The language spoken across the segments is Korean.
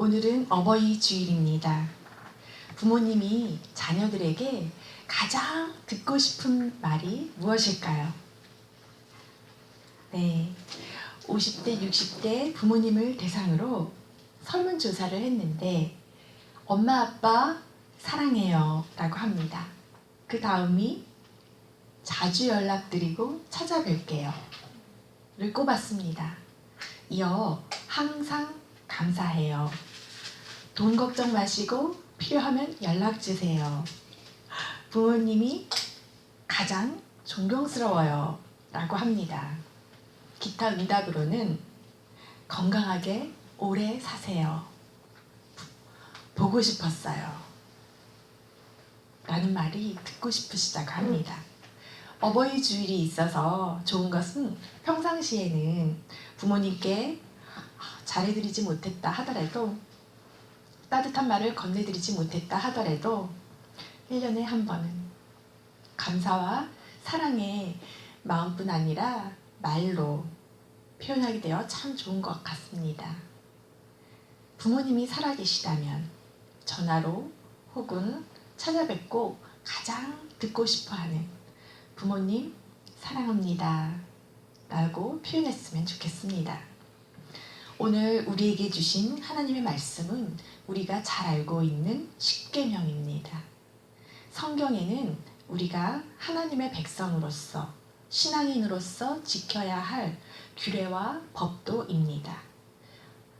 오늘은 어버이 주일입니다. 부모님이 자녀들에게 가장 듣고 싶은 말이 무엇일까요? 네, 50대, 60대 부모님을 대상으로 설문조사를 했는데 엄마, 아빠 사랑해요 라고 합니다. 그 다음이 자주 연락드리고 찾아뵐게요 를 꼽았습니다. 이어 항상 감사해요. 돈 걱정 마시고 필요하면 연락 주세요. 부모님이 가장 존경스러워요 라고 합니다. 기타 응답으로는 건강하게 오래 사세요. 보고 싶었어요. 라는 말이 듣고 싶으시다고 합니다. 어버이 주일이 있어서 좋은 것은 평상시에는 부모님께 잘해드리지 못했다 하더라도 따뜻한 말을 건네드리지 못했다 하더라도 1년에 한 번은 감사와 사랑의 마음뿐 아니라 말로 표현하게 되어 참 좋은 것 같습니다. 부모님이 살아계시다면 전화로 혹은 찾아뵙고 가장 듣고 싶어하는 부모님 사랑합니다 라고 표현했으면 좋겠습니다. 오늘 우리에게 주신 하나님의 말씀은 우리가 잘 알고 있는 십계명입니다. 성경에는 우리가 하나님의 백성으로서 신앙인으로서 지켜야 할 규례와 법도입니다.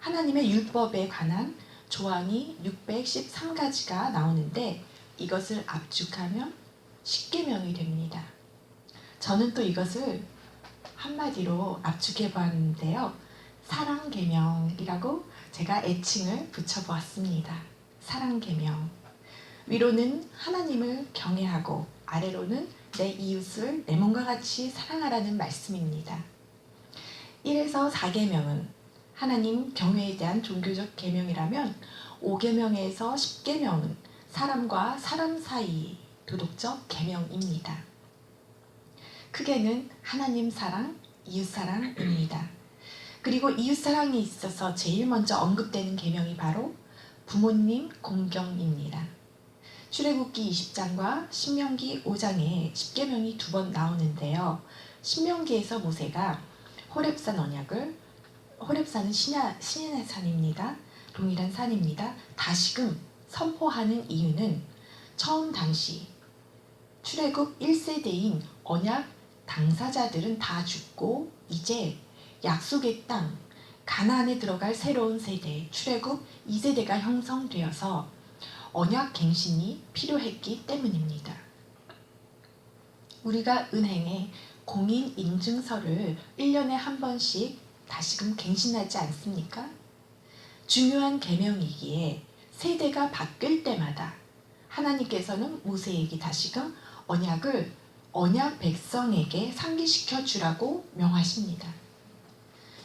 하나님의 율법에 관한 조항이 613가지가 나오는데 이것을 압축하면 십계명이 됩니다. 저는 또 이것을 한마디로 압축해 보았는데요. 사랑계명이라고 제가 애칭을 붙여보았습니다. 사랑계명. 위로는 하나님을 경외하고 아래로는 내 이웃을 내 몸과 같이 사랑하라는 말씀입니다. 1에서 4계명은 하나님 경외에 대한 종교적 계명이라면 5계명에서 10계명은 사람과 사람 사이 도덕적 계명입니다. 크게는 하나님 사랑, 이웃 사랑입니다. 그리고 이웃사랑에 있어서 제일 먼저 언급되는 계명이 바로 부모님 공경입니다. 출애굽기 20장과 신명기 5장에 10계명이 2번 나오는데요. 신명기에서 모세가 호렙산 언약을, 호렙산은 신의 산입니다. 동일한 산입니다. 다시금 선포하는 이유는 처음 당시 출애굽 1세대인 언약 당사자들은 다 죽고 이제 약속의 땅 가나안에 들어갈 새로운 세대 출애굽 2세대가 형성되어서 언약 갱신이 필요했기 때문입니다. 우리가 은행에 공인인증서를 1년에 한 번씩 다시금 갱신하지 않습니까? 중요한 계명이기에 세대가 바뀔 때마다 하나님께서는 모세에게 다시금 언약을 언약 백성에게 상기시켜 주라고 명하십니다.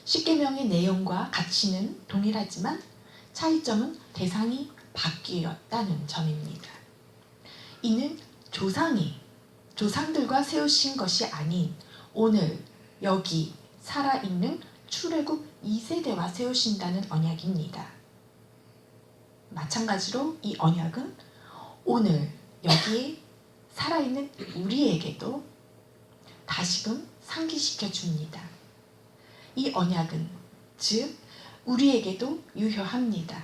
십계명의 내용과 가치는 동일하지만 차이점은 대상이 바뀌었다는 점입니다. 이는 조상들과 세우신 것이 아닌 오늘 여기 살아있는 출애굽 2세대와 세우신다는 언약입니다. 마찬가지로 이 언약은 오늘 여기에 살아있는 우리에게도 다시금 상기시켜 줍니다. 이 언약은 즉 우리에게도 유효합니다.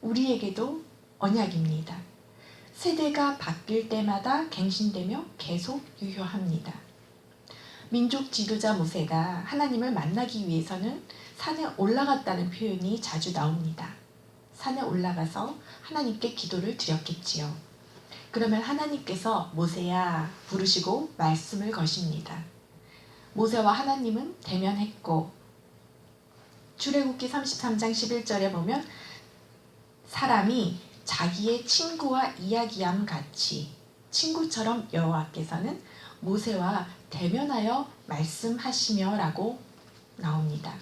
우리에게도 언약입니다. 세대가 바뀔 때마다 갱신되며 계속 유효합니다. 민족 지도자 모세가 하나님을 만나기 위해서는 산에 올라갔다는 표현이 자주 나옵니다. 산에 올라가서 하나님께 기도를 드렸겠지요. 그러면 하나님께서 모세야 부르시고 말씀을 거십니다. 모세와 하나님은 대면했고 출애굽기 33장 11절에 보면 사람이 자기의 친구와 이야기함 같이 친구처럼 여호와께서는 모세와 대면하여 말씀하시며 라고 나옵니다.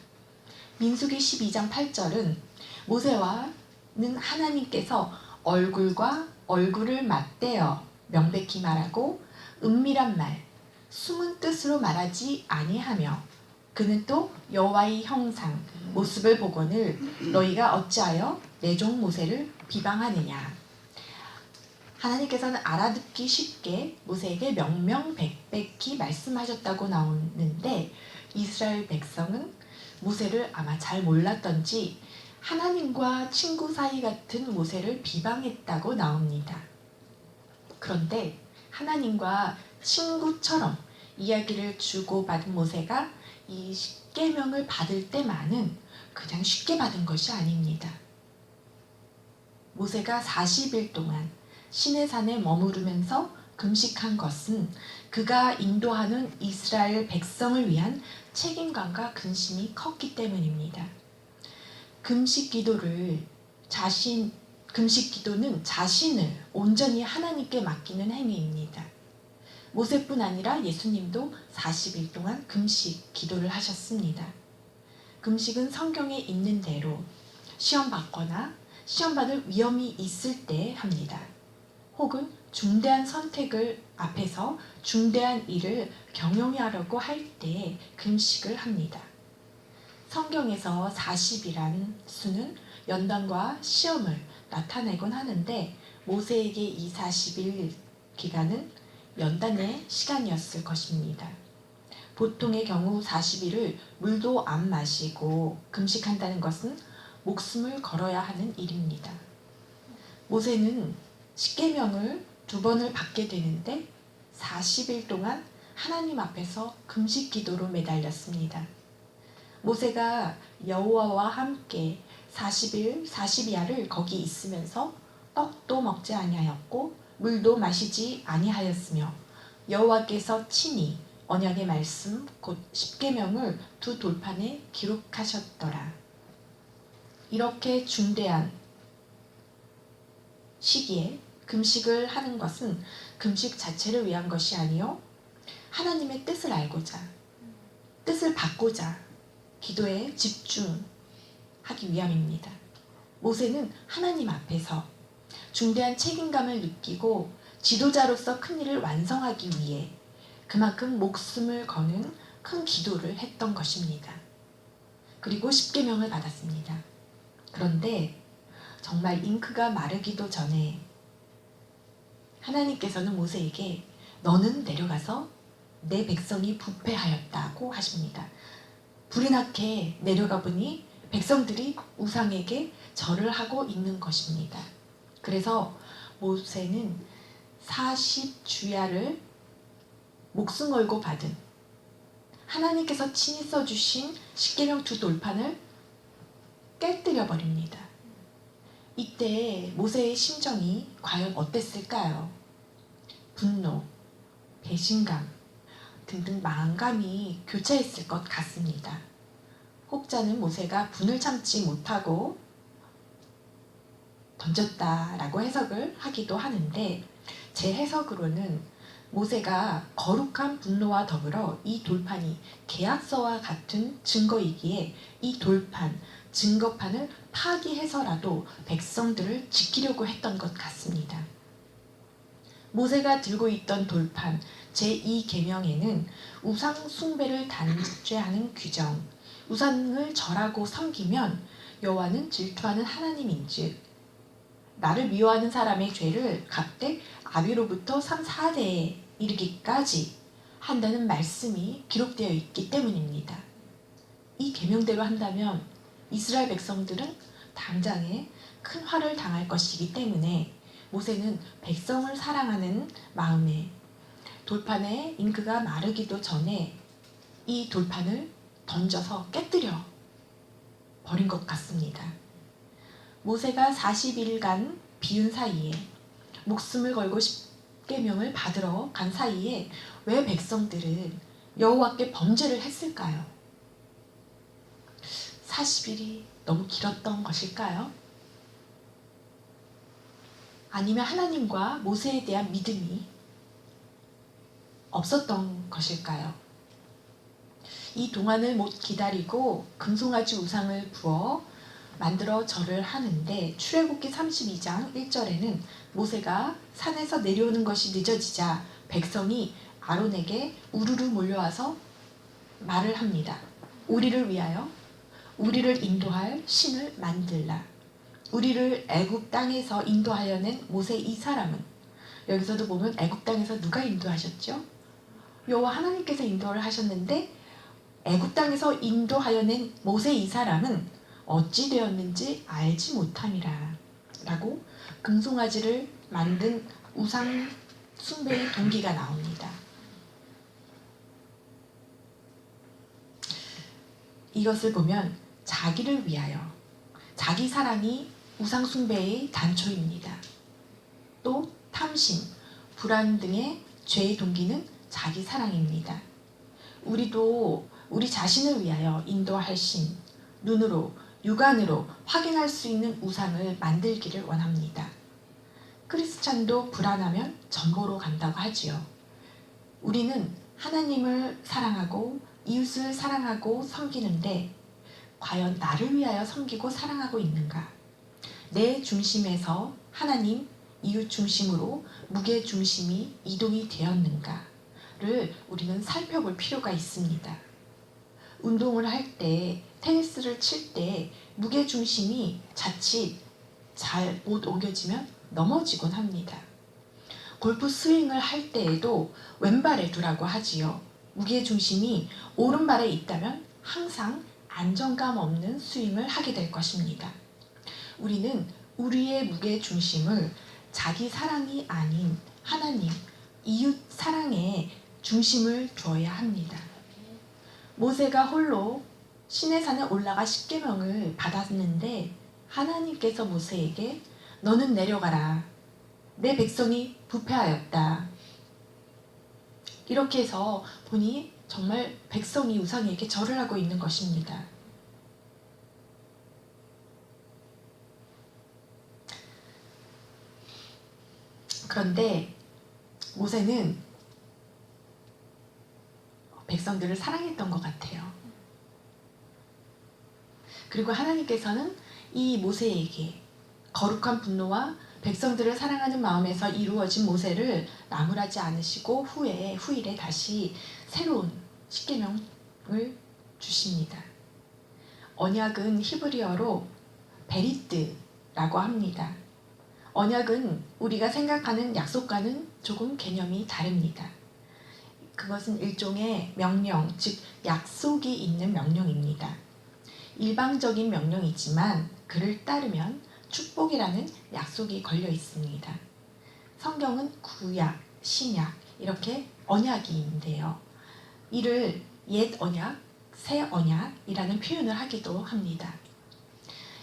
민수기 12장 8절은 모세와는 하나님께서 얼굴과 얼굴을 맞대어 명백히 말하고 은밀한 말 숨은 뜻으로 말하지 아니하며 그는 또 여호와의 형상 모습을 보거늘 너희가 어찌하여 내 종 모세를 비방하느냐. 하나님께서는 알아듣기 쉽게 모세에게 명명백백히 말씀하셨다고 나오는데 이스라엘 백성은 모세를 아마 잘 몰랐던지 하나님과 친구 사이 같은 모세를 비방했다고 나옵니다. 그런데 하나님과 친구처럼 이야기를 주고받은 모세가 이 십계명을 받을 때만은 그냥 쉽게 받은 것이 아닙니다. 모세가 40일 동안 시내산에 머무르면서 금식한 것은 그가 인도하는 이스라엘 백성을 위한 책임감과 근심이 컸기 때문입니다. 금식 기도는 자신을 온전히 하나님께 맡기는 행위입니다. 모세뿐 아니라 예수님도 40일 동안 금식 기도를 하셨습니다. 금식은 성경에 있는 대로 시험 받거나 시험 받을 위험이 있을 때 합니다. 혹은 중대한 선택을 앞에서 중대한 일을 경영하려고 할 때 금식을 합니다. 성경에서 40이란 수는 연단과 시험을 나타내곤 하는데 모세에게 이 40일 기간은 연단의 시간이었을 것입니다. 보통의 경우 40일을 물도 안 마시고 금식한다는 것은 목숨을 걸어야 하는 일입니다. 모세는 십계명을 2번을 받게 되는데 40일 동안 하나님 앞에서 금식 기도로 매달렸습니다. 모세가 여호와와 함께 40일 40야를 거기 있으면서 떡도 먹지 아니하였고 물도 마시지 아니하였으며 여호와께서 친히 언약의 말씀 곧 십계명을 2 돌판에 기록하셨더라. 이렇게 중대한 시기에 금식을 하는 것은 금식 자체를 위한 것이 아니요 하나님의 뜻을 알고자 뜻을 받고자 기도에 집중하기 위함입니다. 모세는 하나님 앞에서 중대한 책임감을 느끼고 지도자로서 큰 일을 완성하기 위해 그만큼 목숨을 거는 큰 기도를 했던 것입니다. 그리고 십계명을 받았습니다. 그런데 정말 잉크가 마르기도 전에 하나님께서는 모세에게 너는 내려가서 내 백성이 부패하였다고 하십니다. 불이 나게 내려가 보니 백성들이 우상에게 절을 하고 있는 것입니다. 그래서 모세는 40주야를 목숨 걸고 받은 하나님께서 친히 써주신 십계명 2 돌판을 깨뜨려 버립니다. 이때 모세의 심정이 과연 어땠을까요? 분노, 배신감 등등 마음감이 교차했을 것 같습니다. 혹자는 모세가 분을 참지 못하고 던졌다라고 해석을 하기도 하는데 제 해석으로는 모세가 거룩한 분노와 더불어 이 돌판이 계약서와 같은 증거이기에 이 돌판, 증거판을 파기해서라도 백성들을 지키려고 했던 것 같습니다. 모세가 들고 있던 돌판 제2계명에는 우상 숭배를 단죄하는 규정, 우상을 절하고 섬기면 여호와는 질투하는 하나님인즉 나를 미워하는 사람의 죄를 갚되 아비로부터 3, 4대에 이르기까지 한다는 말씀이 기록되어 있기 때문입니다. 이 계명대로 한다면 이스라엘 백성들은 당장에 큰 화를 당할 것이기 때문에 모세는 백성을 사랑하는 마음에 돌판에 잉크가 마르기도 전에 이 돌판을 던져서 깨뜨려 버린 것 같습니다. 모세가 40일간 비운 사이에 목숨을 걸고 십계명을 받으러 간 사이에 왜 백성들은 여호와께 범죄를 했을까요? 40일이 너무 길었던 것일까요? 아니면 하나님과 모세에 대한 믿음이 없었던 것일까요? 이 동안을 못 기다리고 금송아지 우상을 부어 만들어 절을 하는데 출애굽기 32장 1절에는 모세가 산에서 내려오는 것이 늦어지자 백성이 아론에게 우르르 몰려와서 말을 합니다. 우리를 위하여 우리를 인도할 신을 만들라. 우리를 애굽 땅에서 인도하여 낸 모세 이 사람은, 여기서도 보면 애굽 땅에서 누가 인도하셨죠? 여호와 하나님께서 인도를 하셨는데 애굽 땅에서 인도하여 낸 모세 이 사람은 어찌 되었는지 알지 못함이라 라고 금송아지를 만든 우상 숭배의 동기가 나옵니다. 이것을 보면 자기를 위하여, 자기 사랑이 우상 숭배의 단초입니다. 또 탐심, 불안 등의 죄의 동기는 자기 사랑입니다. 우리도 우리 자신을 위하여 인도할 신, 눈으로, 육안으로 확인할 수 있는 우상을 만들기를 원합니다. 크리스찬도 불안하면 전보로 간다고 하지요. 우리는 하나님을 사랑하고 이웃을 사랑하고 섬기는데 과연 나를 위하여 섬기고 사랑하고 있는가? 내 중심에서 하나님, 이웃 중심으로 무게 중심이 이동이 되었는가를 우리는 살펴볼 필요가 있습니다. 운동을 할 때, 테니스를 칠 때 무게 중심이 자칫 잘 못 옮겨지면 넘어지곤 합니다. 골프 스윙을 할 때에도 왼발에 두라고 하지요. 무게 중심이 오른발에 있다면 항상 안정감 없는 스윙을 하게 될 것입니다. 우리는 우리의 무게 중심을 자기 사랑이 아닌 하나님, 이웃 사랑에 중심을 두어야 합니다. 모세가 홀로 시내산에 올라가 십계명을 받았는데 하나님께서 모세에게 너는 내려가라. 내 백성이 부패하였다. 이렇게 해서 보니 정말 백성이 우상에게 절을 하고 있는 것입니다. 그런데 모세는 백성들을 사랑했던 것 같아요. 그리고 하나님께서는 이 모세에게 거룩한 분노와 백성들을 사랑하는 마음에서 이루어진 모세를 나무라지 않으시고 후일에 다시 새로운 십계명을 주십니다. 언약은 히브리어로 베리트라고 합니다. 언약은 우리가 생각하는 약속과는 조금 개념이 다릅니다. 그것은 일종의 명령, 즉 약속이 있는 명령입니다. 일방적인 명령이지만 그를 따르면 축복이라는 약속이 걸려 있습니다. 성경은 구약, 신약 이렇게 언약이 있는데요. 이를 옛 언약, 새 언약이라는 표현을 하기도 합니다.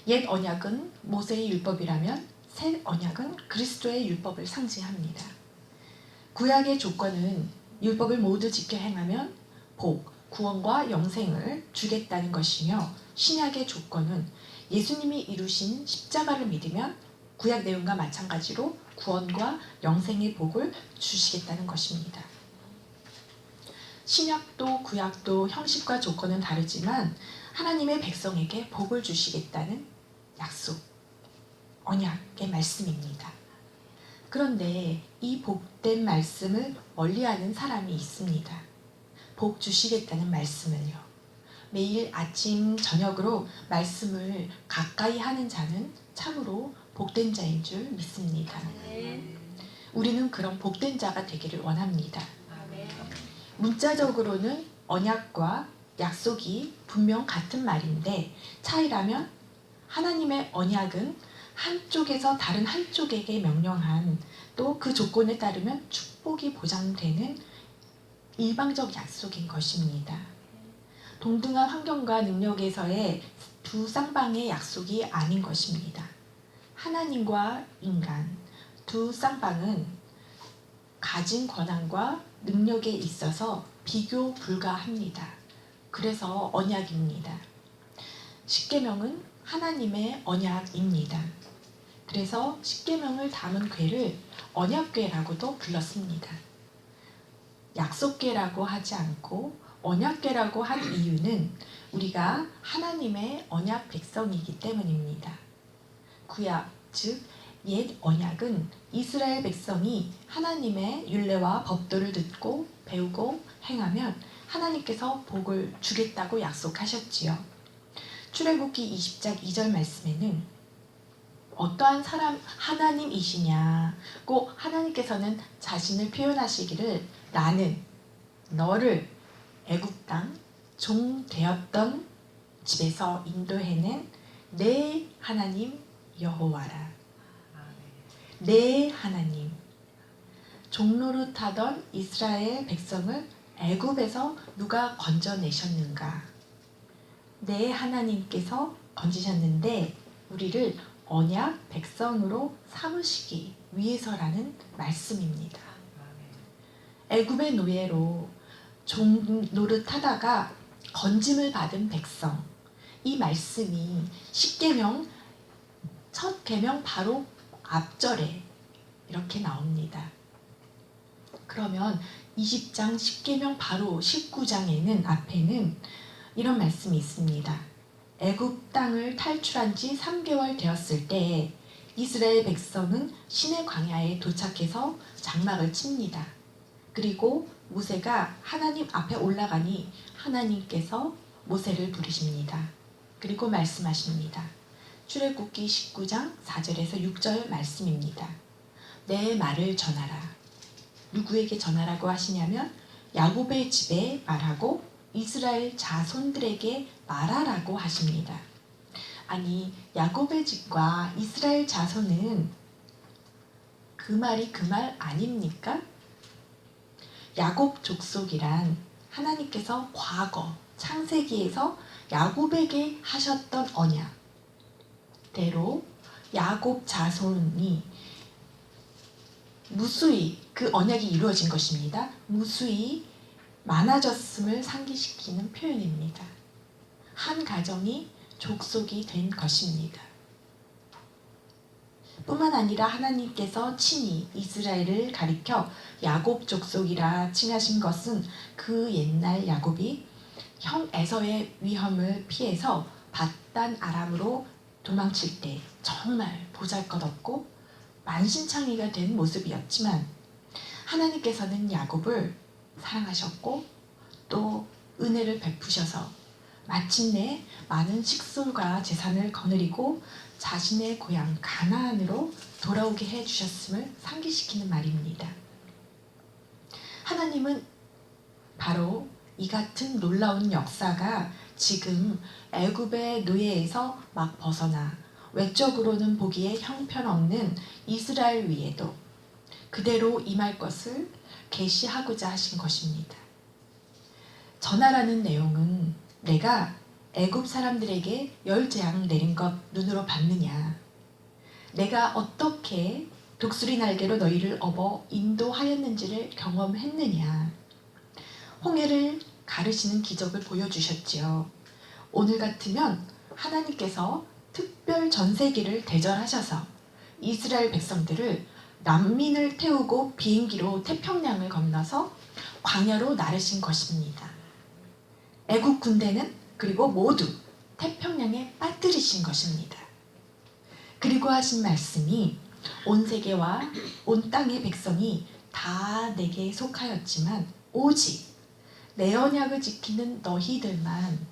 옛 언약은 모세의 율법이라면 새 언약은 그리스도의 율법을 상징합니다. 구약의 조건은 율법을 모두 지켜 행하면 복, 구원과 영생을 주겠다는 것이며 신약의 조건은 예수님이 이루신 십자가를 믿으면 구약 내용과 마찬가지로 구원과 영생의 복을 주시겠다는 것입니다. 신약도 구약도 형식과 조건은 다르지만 하나님의 백성에게 복을 주시겠다는 약속, 언약의 말씀입니다. 그런데 이 복된 말씀을 멀리하는 사람이 있습니다. 복 주시겠다는 말씀을요. 매일 아침 저녁으로 말씀을 가까이 하는 자는 참으로 복된 자인 줄 믿습니다. 우리는 그런 복된 자가 되기를 원합니다. 문자적으로는 언약과 약속이 분명 같은 말인데 차이라면 하나님의 언약은 한쪽에서 다른 한쪽에게 명령한 또 그 조건에 따르면 축복이 보장되는 일방적 약속인 것입니다. 동등한 환경과 능력에서의 두 쌍방의 약속이 아닌 것입니다. 하나님과 인간 두 쌍방은 가진 권한과 능력에 있어서 비교 불가합니다. 그래서 언약입니다. 십계명은 하나님의 언약입니다. 그래서 십계명을 담은 궤를 언약궤라고도 불렀습니다. 약속궤라고 하지 않고 언약궤라고 한 이유는 우리가 하나님의 언약 백성이기 때문입니다. 구약, 즉 옛 언약은 이스라엘 백성이 하나님의 율례와 법도를 듣고 배우고 행하면 하나님께서 복을 주겠다고 약속하셨지요. 출애굽기 20장 2절 말씀에는 어떠한 사람 하나님이시냐고 하나님께서는 자신을 표현하시기를 나는 너를 애굽 땅 종 되었던 집에서 인도해낸 내 하나님 여호와라. 내 하나님. 종노릇하던 이스라엘 백성을 애굽에서 누가 건져내셨는가? 내 하나님께서 건지셨는데 우리를 언약 백성으로 삼으시기 위해서라는 말씀입니다. 애굽의 노예로 종 노릇하다가 건짐을 받은 백성, 이 말씀이 십계명 첫 계명 바로 앞절에 이렇게 나옵니다. 그러면 20장 십계명 바로 19장에는 앞에는 이런 말씀이 있습니다. 애굽 땅을 탈출한 지 3개월 되었을 때 이스라엘 백성은 시내 광야에 도착해서 장막을 칩니다. 그리고 모세가 하나님 앞에 올라가니 하나님께서 모세를 부르십니다. 그리고 말씀하십니다. 출애굽기 19장 4절에서 6절 말씀입니다. 내 말을 전하라. 누구에게 전하라고 하시냐면 야곱의 집에 말하고 이스라엘 자손들에게 말하라고 하십니다. 아니, 야곱의 집과 이스라엘 자손은 그 말이 그 말 아닙니까? 야곱 족속이란 하나님께서 과거 창세기에서 야곱에게 하셨던 언약대로 야곱 자손이 무수히 그 언약이 이루어진 것입니다. 무수히 많아졌음을 상기시키는 표현입니다. 한 가정이 족속이 된 것입니다. 뿐만 아니라 하나님께서 친히 이스라엘을 가리켜 야곱 족속이라 칭하신 것은 그 옛날 야곱이 형 에서의 위험을 피해서 밧단 아람으로 도망칠 때 정말 보잘것없고 만신창이가 된 모습이었지만 하나님께서는 야곱을 사랑하셨고 또 은혜를 베푸셔서 마침내 많은 식솔과 재산을 거느리고 자신의 고향 가나안으로 돌아오게 해주셨음을 상기시키는 말입니다. 하나님은 바로 이 같은 놀라운 역사가 지금 애굽의 노예에서 막 벗어나 외적으로는 보기에 형편없는 이스라엘 위에도 그대로 임할 것을 계시하고자 하신 것입니다. 전하라는 내용은 내가 애굽 사람들에게 열 재앙 내린 것 눈으로 봤느냐? 내가 어떻게 독수리 날개로 너희를 업어 인도하였는지를 경험했느냐? 홍해를 가르시는 기적을 보여주셨지요. 오늘 같으면 하나님께서 특별 전세기를 대절하셔서 이스라엘 백성들을 난민을 태우고 비행기로 태평양을 건너서 광야로 나르신 것입니다. 애국 군대는 그리고 모두 태평양에 빠뜨리신 것입니다. 그리고 하신 말씀이 온 세계와 온 땅의 백성이 다 내게 속하였지만 오직 내 언약을 지키는 너희들만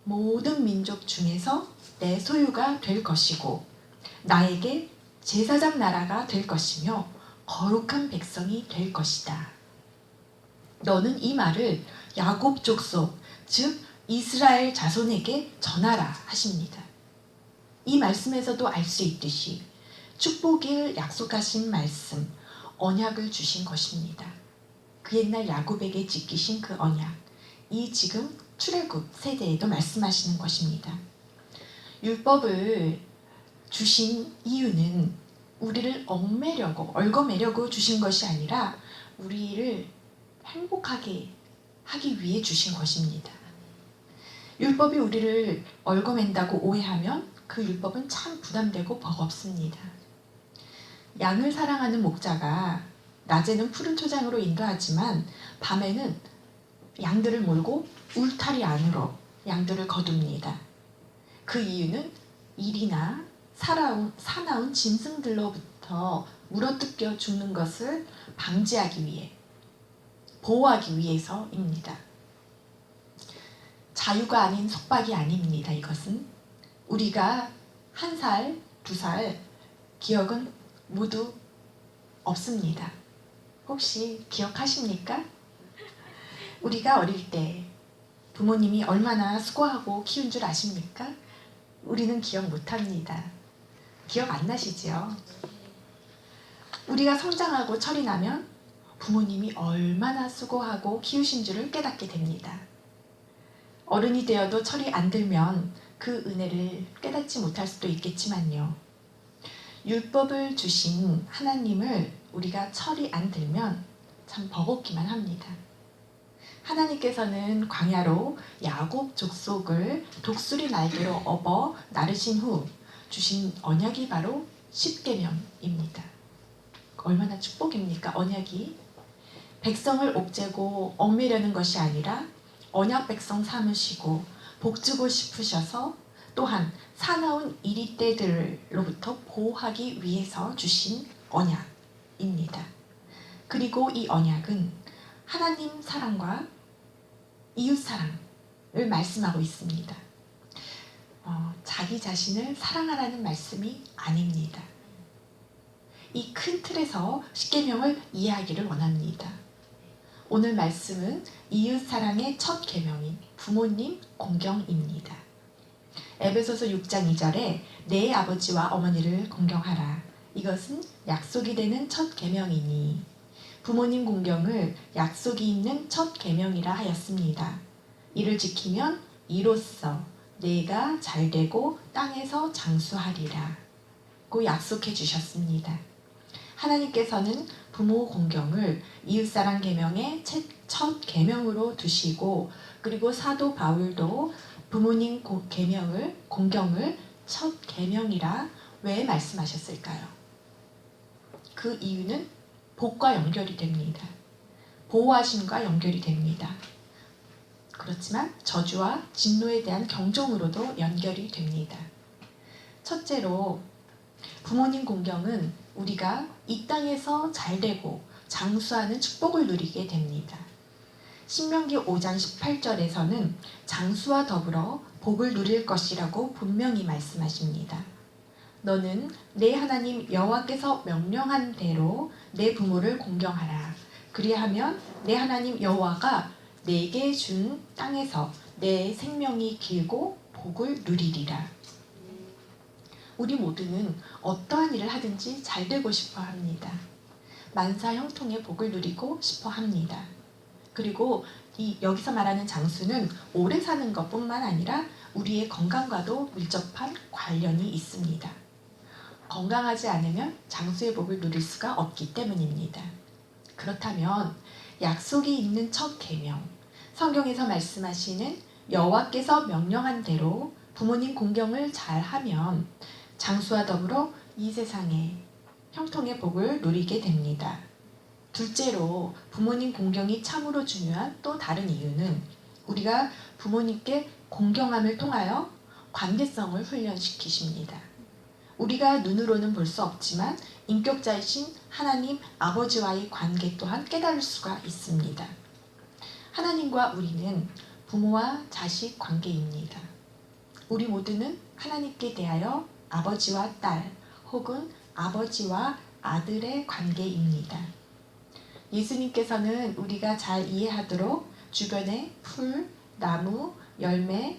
모든 민족 중에서 내 소유가 될 것이고 나에게 제사장 나라가 될 것이며 거룩한 백성이 될 것이다. 너는 이 말을 야곱 족속 즉 이스라엘 자손에게 전하라 하십니다. 이 말씀에서도 알 수 있듯이 축복을 약속하신 말씀, 언약을 주신 것입니다. 그 옛날 야곱에게 지키신 그 언약, 이 지금 출애굽 세대에도 말씀하시는 것입니다. 율법을 주신 이유는 우리를 얽매려고 주신 것이 아니라 우리를 행복하게 하기 위해 주신 것입니다. 율법이 우리를 얽어맨다고 오해하면 그 율법은 참 부담되고 버겁습니다. 양을 사랑하는 목자가 낮에는 푸른 초장으로 인도하지만 밤에는 양들을 몰고 울타리 안으로 양들을 거둡니다. 그 이유는 일이나 사나운 짐승들로부터 물어뜯겨 죽는 것을 방지하기 위해, 보호하기 위해서입니다. 자유가 아닌 속박이 아닙니다. 이것은 우리가 1살, 2살 기억은 모두 없습니다. 혹시 기억하십니까? 우리가 어릴 때 부모님이 얼마나 수고하고 키운 줄 아십니까? 우리는 기억 못합니다. 기억 안 나시지요? 우리가 성장하고 철이 나면 부모님이 얼마나 수고하고 키우신 줄을 깨닫게 됩니다. 어른이 되어도 철이 안 들면 그 은혜를 깨닫지 못할 수도 있겠지만요. 율법을 주신 하나님을 우리가 철이 안 들면 참 버겁기만 합니다. 하나님께서는 광야로 야곱 족속을 독수리 날개로 업어 나르신 후 주신 언약이 바로 십계명입니다. 얼마나 축복입니까? 언약이 백성을 옥죄고 얽매려는 것이 아니라 언약 백성 삼으시고 복주고 싶으셔서 또한 사나운 이리떼들로부터 보호하기 위해서 주신 언약입니다. 그리고 이 언약은 하나님 사랑과 이웃 사랑을 말씀하고 있습니다. 자기 자신을 사랑하라는 말씀이 아닙니다. 이 큰 틀에서 십계명을 이해하기를 원합니다. 오늘 말씀은 이웃 사랑의 첫 계명인 부모님 공경입니다. 에베소서 6장 2절에 내 아버지와 어머니를 공경하라. 이것은 약속이 되는 첫 계명이니 부모님 공경을 약속이 있는 첫 계명이라 하였습니다. 이를 지키면 이로써 내가 잘되고 땅에서 장수하리라 고 약속해 주셨습니다. 하나님께서는 부모 공경을 이웃사랑 계명의 첫 계명으로 두시고 그리고 사도 바울도 부모님 공경을 첫 계명이라 왜 말씀하셨을까요? 그 이유는 복과 연결이 됩니다. 보호하심과 연결이 됩니다. 그렇지만 저주와 진노에 대한 경종으로도 연결이 됩니다. 첫째로 부모님 공경은 우리가 이 땅에서 잘되고 장수하는 축복을 누리게 됩니다. 신명기 5장 18절에서는 장수와 더불어 복을 누릴 것이라고 분명히 말씀하십니다. 너는 내 하나님 여호와께서 명령한 대로 내 부모를 공경하라. 그리하면 내 하나님 여호와가 내게 준 땅에서 내 생명이 길고 복을 누리리라. 우리 모두는 어떠한 일을 하든지 잘 되고 싶어 합니다. 만사 형통의 복을 누리고 싶어 합니다. 그리고 여기서 말하는 장수는 오래 사는 것뿐만 아니라 우리의 건강과도 밀접한 관련이 있습니다. 건강하지 않으면 장수의 복을 누릴 수가 없기 때문입니다. 그렇다면 약속이 있는 첫 계명, 성경에서 말씀하시는 여호와께서 명령한 대로 부모님 공경을 잘하면 장수와 더불어 이 세상에 형통의 복을 누리게 됩니다. 둘째로 부모님 공경이 참으로 중요한 또 다른 이유는 우리가 부모님께 공경함을 통하여 관계성을 훈련시키십니다. 우리가 눈으로는 볼 수 없지만 인격자이신 하나님 아버지와의 관계 또한 깨달을 수가 있습니다. 하나님과 우리는 부모와 자식 관계입니다. 우리 모두는 하나님께 대하여 아버지와 딸 혹은 아버지와 아들의 관계입니다. 예수님께서는 우리가 잘 이해하도록 주변에 풀, 나무, 열매,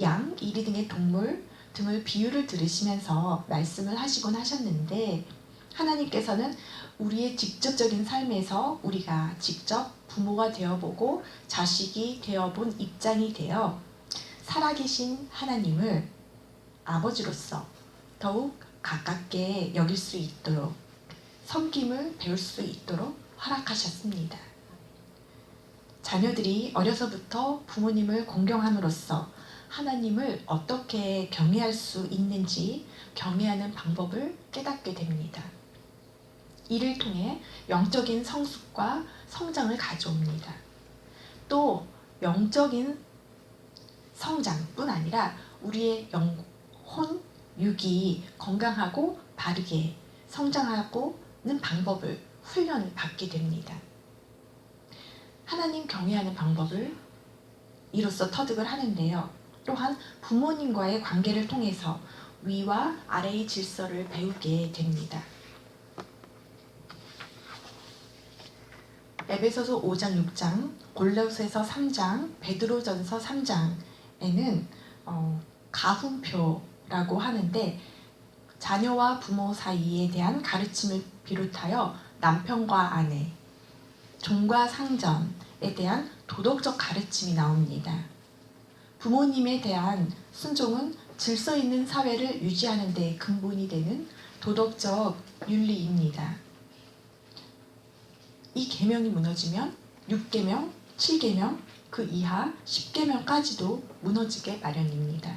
양, 이리 등의 동물 등을 비유를 들으시면서 말씀을 하시곤 하셨는데 하나님께서는 우리의 직접적인 삶에서 우리가 직접 부모가 되어보고 자식이 되어본 입장이 되어 살아계신 하나님을 아버지로서 더욱 가깝게 여길 수 있도록 섬김을 배울 수 있도록 허락하셨습니다. 자녀들이 어려서부터 부모님을 공경함으로써 하나님을 어떻게 경외할 수 있는지 경외하는 방법을 깨닫게 됩니다. 이를 통해 영적인 성숙과 성장을 가져옵니다. 또 영적인 성장뿐 아니라 우리의 영혼, 육이 건강하고 바르게 성장하고는 방법을 훈련을 받게 됩니다. 하나님 경외하는 방법을 이로써 터득을 하는데요. 또한 부모님과의 관계를 통해서 위와 아래의 질서를 배우게 됩니다. 에베소서 5장 6장, 골로새서 3장, 베드로전서 3장에는 가훈표라고 하는데 자녀와 부모 사이에 대한 가르침을 비롯하여 남편과 아내, 종과 상전에 대한 도덕적 가르침이 나옵니다. 부모님에 대한 순종은 질서 있는 사회를 유지하는 데 근본이 되는 도덕적 윤리입니다. 이 계명이 무너지면 6계명, 7계명, 그 이하 10계명까지도 무너지게 마련입니다.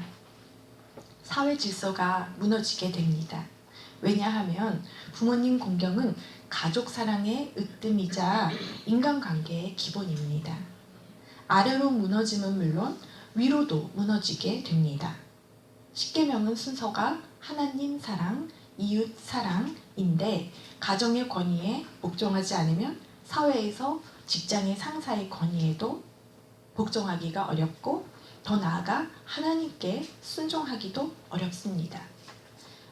사회 질서가 무너지게 됩니다. 왜냐하면 부모님 공경은 가족 사랑의 으뜸이자 인간관계의 기본입니다. 아래로 무너짐은 물론 위로도 무너지게 됩니다. 10계명은 순서가 하나님 사랑, 이웃 사랑인데 가정의 권위에 복종하지 않으면 사회에서 직장의 상사의 권위에도 복종하기가 어렵고 더 나아가 하나님께 순종하기도 어렵습니다.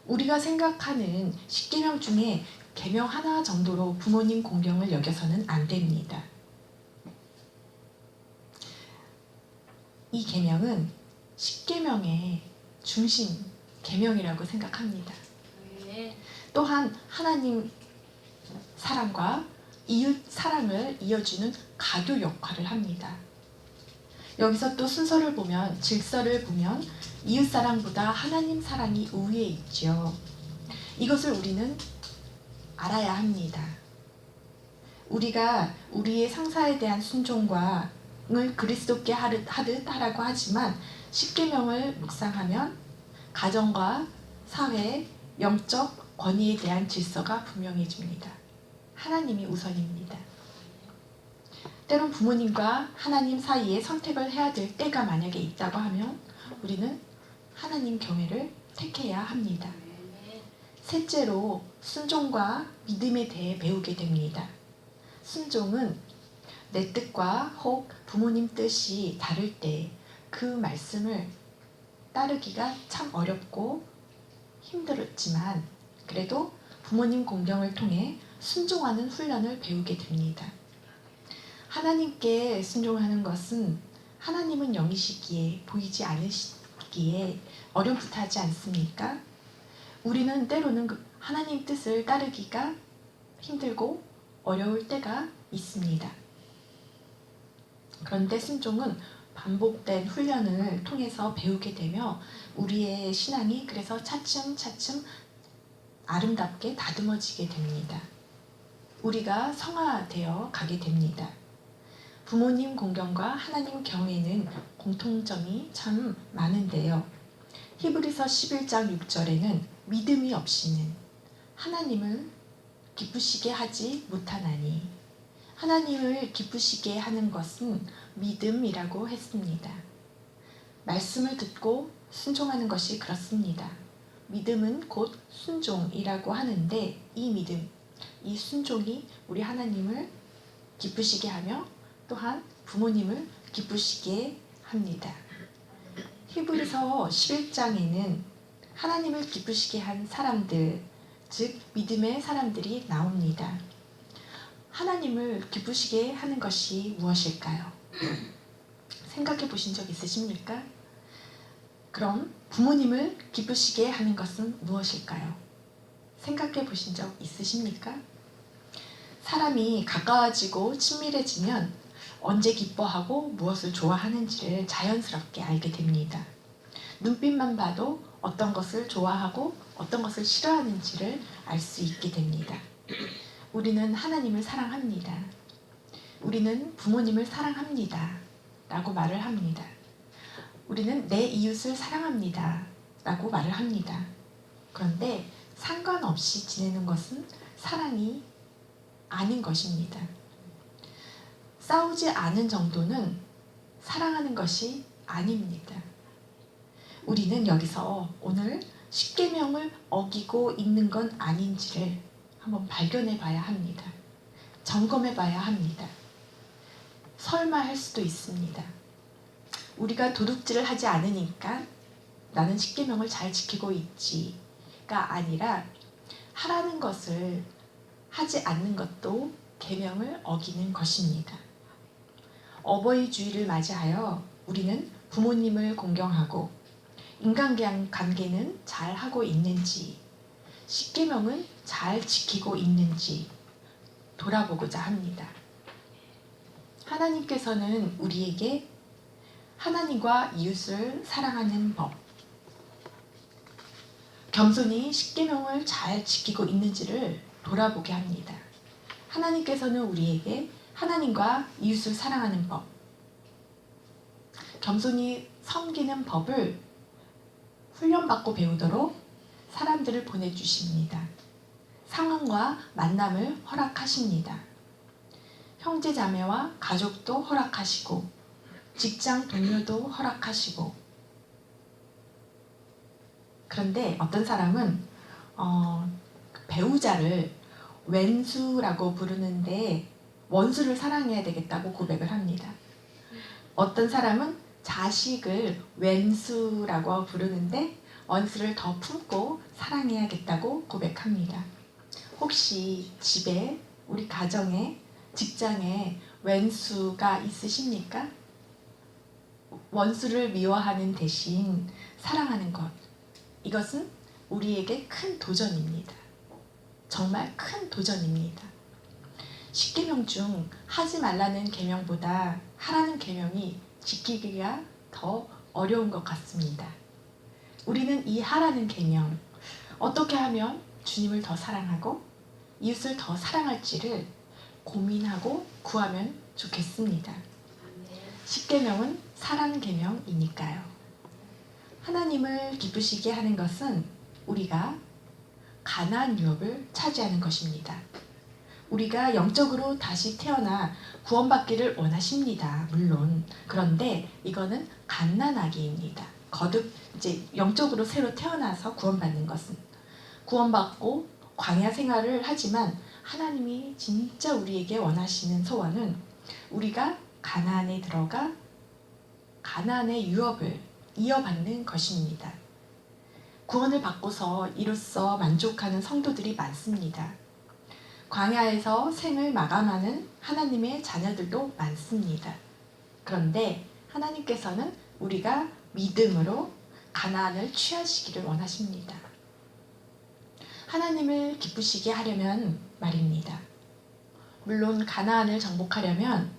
우리가 생각하는 10계명 중에 계명 하나 정도로 부모님 공경을 여겨서는 안 됩니다. 이 계명은 10계명의 중심 계명이라고 생각합니다. 또한 하나님 사랑과 이웃 사랑을 이어주는 가교 역할을 합니다. 여기서 또 순서를 보면, 질서를 보면 이웃 사랑보다 하나님 사랑이 우위에 있죠. 이것을 우리는 알아야 합니다. 우리가 우리의 상사에 대한 순종을 그리스도께 하듯 하라고 하지만 10계명을 묵상하면 가정과 사회, 영적 권위에 대한 질서가 분명해집니다. 하나님이 우선입니다. 때론 부모님과 하나님 사이에 선택을 해야 될 때가 만약에 있다고 하면 우리는 하나님 경외를 택해야 합니다. 셋째로 순종과 믿음에 대해 배우게 됩니다. 순종은 내 뜻과 혹 부모님 뜻이 다를 때 그 말씀을 따르기가 참 어렵고 힘들었지만 그래도 부모님 공경을 통해 순종하는 훈련을 배우게 됩니다. 하나님께 순종하는 것은 하나님은 영이시기에 보이지 않으시기에 어렴풋하지 않습니까? 우리는 때로는 하나님 뜻을 따르기가 힘들고 어려울 때가 있습니다. 그런데 순종은 반복된 훈련을 통해서 배우게 되며 우리의 신앙이 그래서 차츰차츰 아름답게 다듬어지게 됩니다. 우리가 성화되어 가게 됩니다. 부모님 공경과 하나님 경외는 공통점이 참 많은데요. 히브리서 11장 6절에는 믿음이 없이는 하나님을 기쁘시게 하지 못하나니, 하나님을 기쁘시게 하는 것은 믿음이라고 했습니다. 말씀을 듣고 순종하는 것이 그렇습니다. 믿음은 곧 순종이라고 하는데 이 믿음, 이 순종이 우리 하나님을 기쁘시게 하며 또한 부모님을 기쁘시게 합니다. 히브리서 11장에는 하나님을 기쁘시게 한 사람들, 즉 믿음의 사람들이 나옵니다. 하나님을 기쁘시게 하는 것이 무엇일까요? 생각해 보신 적 있으십니까? 그럼 부모님을 기쁘시게 하는 것은 무엇일까요? 생각해 보신 적 있으십니까? 사람이 가까워지고 친밀해지면 언제 기뻐하고 무엇을 좋아하는지를 자연스럽게 알게 됩니다. 눈빛만 봐도 어떤 것을 좋아하고 어떤 것을 싫어하는지를 알 수 있게 됩니다. 우리는 하나님을 사랑합니다. 우리는 부모님을 사랑합니다. 라고 말을 합니다. 우리는 내 이웃을 사랑합니다. 라고 말을 합니다. 그런데 상관없이 지내는 것은 사랑이 아닌 것입니다. 싸우지 않은 정도는 사랑하는 것이 아닙니다. 우리는 여기서 오늘 10계명을 어기고 있는 건 아닌지를 한번 발견해 봐야 합니다. 점검해 봐야 합니다. 설마 할 수도 있습니다. 우리가 도둑질을 하지 않으니까 나는 십계명을 잘 지키고 있지가 아니라 하라는 것을 하지 않는 것도 계명을 어기는 것입니다. 어버이 주일을 맞이하여 우리는 부모님을 공경하고 인간관계는 잘 하고 있는지, 십계명은 잘 지키고 있는지 돌아보고자 합니다. 하나님께서는 우리에게 하나님과 이웃을 사랑하는 법, 겸손히 십계명을 잘 지키고 있는지를 돌아보게 합니다. 하나님께서는 우리에게 하나님과 이웃을 사랑하는 법, 겸손히 섬기는 법을 훈련받고 배우도록 사람들을 보내주십니다. 상황과 만남을 허락하십니다. 형제 자매와 가족도 허락하시고 직장 동료도 허락하시고. 그런데 어떤 사람은 배우자를 왼수라고 부르는데 원수를 사랑해야 되겠다고 고백을 합니다. 어떤 사람은 자식을 왼수라고 부르는데 원수를 더 품고 사랑해야겠다고 고백합니다. 혹시 집에, 우리 가정에, 직장에 왼수가 있으십니까? 원수를 미워하는 대신 사랑하는 것, 이것은 우리에게 큰 도전입니다. 정말 큰 도전입니다. 십계명 중 하지 말라는 계명보다 하라는 계명이 지키기가 더 어려운 것 같습니다. 우리는 이 하라는 계명, 어떻게 하면 주님을 더 사랑하고 이웃을 더 사랑할지를 고민하고 구하면 좋겠습니다. 십계명은 사랑 계명이니까요. 하나님을 기쁘시게 하는 것은 우리가 가나안 유업을 차지하는 것입니다. 우리가 영적으로 다시 태어나 구원받기를 원하십니다. 물론. 그런데 이거는 갓난아기입니다. 거듭 이제 영적으로 새로 태어나서 구원받는 것은, 구원받고 광야 생활을 하지만 하나님이 진짜 우리에게 원하시는 소원은 우리가 가나안에 들어가 가나안의 유업을 이어받는 것입니다. 구원을 받고서 이로써 만족하는 성도들이 많습니다. 광야에서 생을 마감하는 하나님의 자녀들도 많습니다. 그런데 하나님께서는 우리가 믿음으로 가나안을 취하시기를 원하십니다. 하나님을 기쁘시게 하려면 말입니다. 물론 가나안을 정복하려면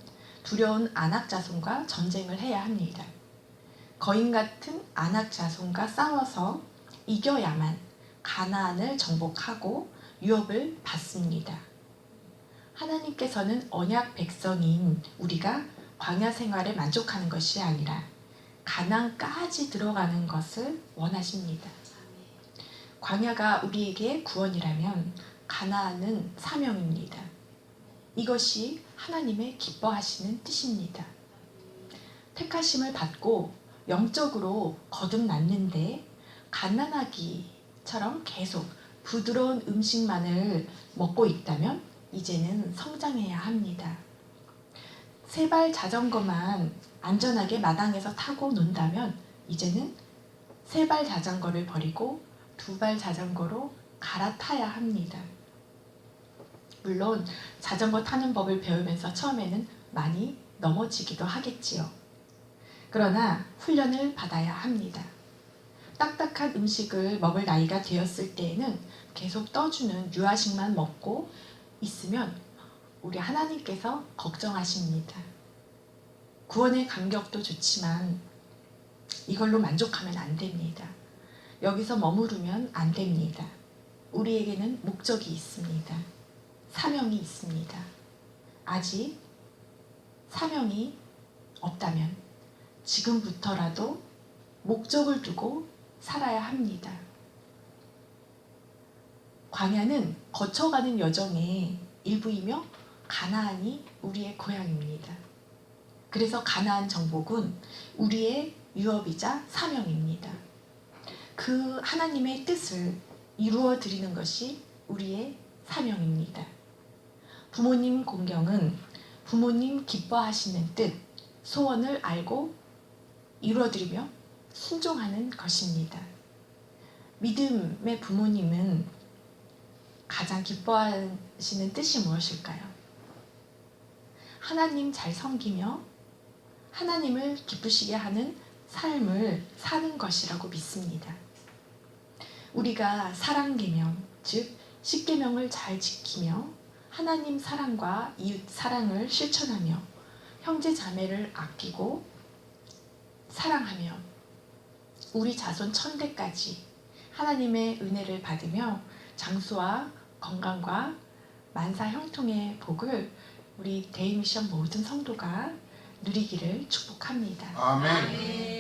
두려운 아낙 자손과 전쟁을 해야 합니다. 거인 같은 아낙 자손과 싸워서 이겨야만 가나안을 정복하고 유업을 받습니다. 하나님께서는 언약 백성인 우리가 광야 생활에 만족하는 것이 아니라 가나안까지 들어가는 것을 원하십니다. 광야가 우리에게 구원이라면 가나안은 사명입니다. 이것이 하나님의 기뻐하시는 뜻입니다. 택하심을 받고 영적으로 거듭났는데 갓난아기처럼 계속 부드러운 음식만을 먹고 있다면 이제는 성장해야 합니다. 세발 자전거만 안전하게 마당에서 타고 논다면 이제는 세발 자전거를 버리고 두발 자전거로 갈아타야 합니다. 물론 자전거 타는 법을 배우면서 처음에는 많이 넘어지기도 하겠지요. 그러나 훈련을 받아야 합니다. 딱딱한 음식을 먹을 나이가 되었을 때에는 계속 떠주는 유아식만 먹고 있으면 우리 하나님께서 걱정하십니다. 구원의 감격도 좋지만 이걸로 만족하면 안 됩니다. 여기서 머무르면 안 됩니다. 우리에게는 목적이 있습니다. 사명이 있습니다. 아직 사명이 없다면 지금부터라도 목적을 두고 살아야 합니다. 광야는 거쳐가는 여정의 일부이며 가나안이 우리의 고향입니다. 그래서 가나안 정복은 우리의 유업이자 사명입니다. 그 하나님의 뜻을 이루어 드리는 것이 우리의 사명입니다. 부모님 공경은 부모님 기뻐하시는 뜻, 소원을 알고 이루어드리며 순종하는 것입니다. 믿음의 부모님은 가장 기뻐하시는 뜻이 무엇일까요? 하나님 잘 섬기며 하나님을 기쁘시게 하는 삶을 사는 것이라고 믿습니다. 우리가 사랑계명, 즉 십계명을 잘 지키며 하나님 사랑과 이웃 사랑을 실천하며 형제 자매를 아끼고 사랑하며 우리 자손 천대까지 하나님의 은혜를 받으며 장수와 건강과 만사 형통의 복을 우리 데이미션 모든 성도가 누리기를 축복합니다. 아멘.